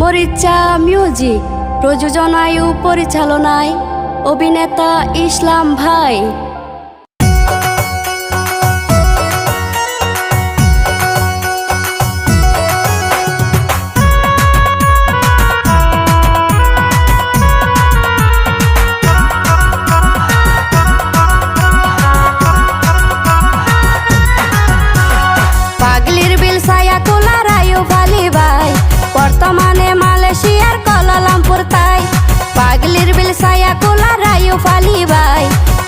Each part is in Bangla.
মরিচা মিউজিক প্রযোজনায় ও পরিচালনায় অভিনেতা ইসলাম ভাই। পাগলির বিল সায়া কোলা রায়ু ফালি ভাই, বর্তমানে মালয়েশিয়ার কুয়ালালামপুর তাই। পাগলির বিল সায়া কোলা রায়ু ফালি ভাই,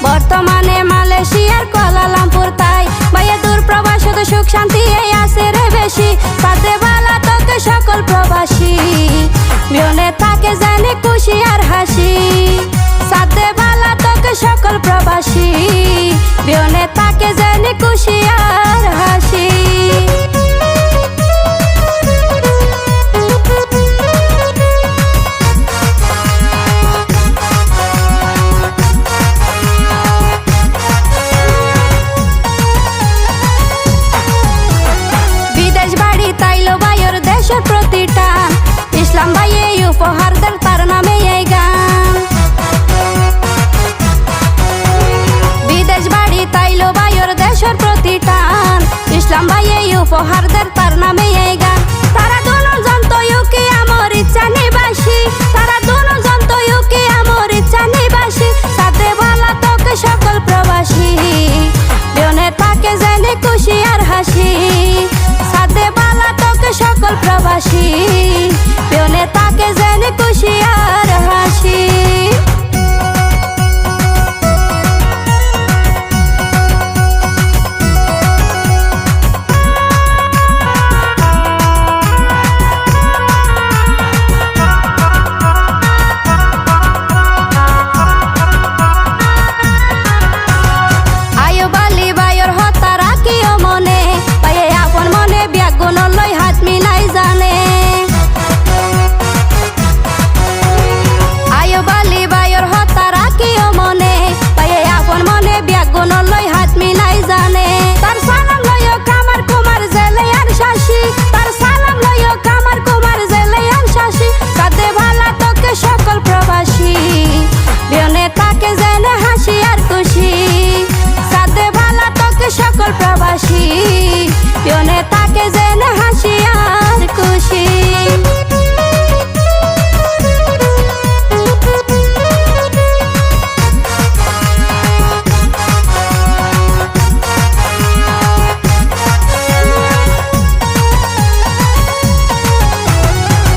বর্তমানে মালয়েশিয়ার কুয়ালালামপুর তাই। ভাইয়া দূর প্রবাস শুধু সুখ শান্তি এই আসে রে বেশি, সাথে বালা তোকে সকল প্রবাসী বিয়নে থাকে জানে খুশি আর হাসি। সাথে বালা তোকে সকল প্রবাসী বিয়নে থাকে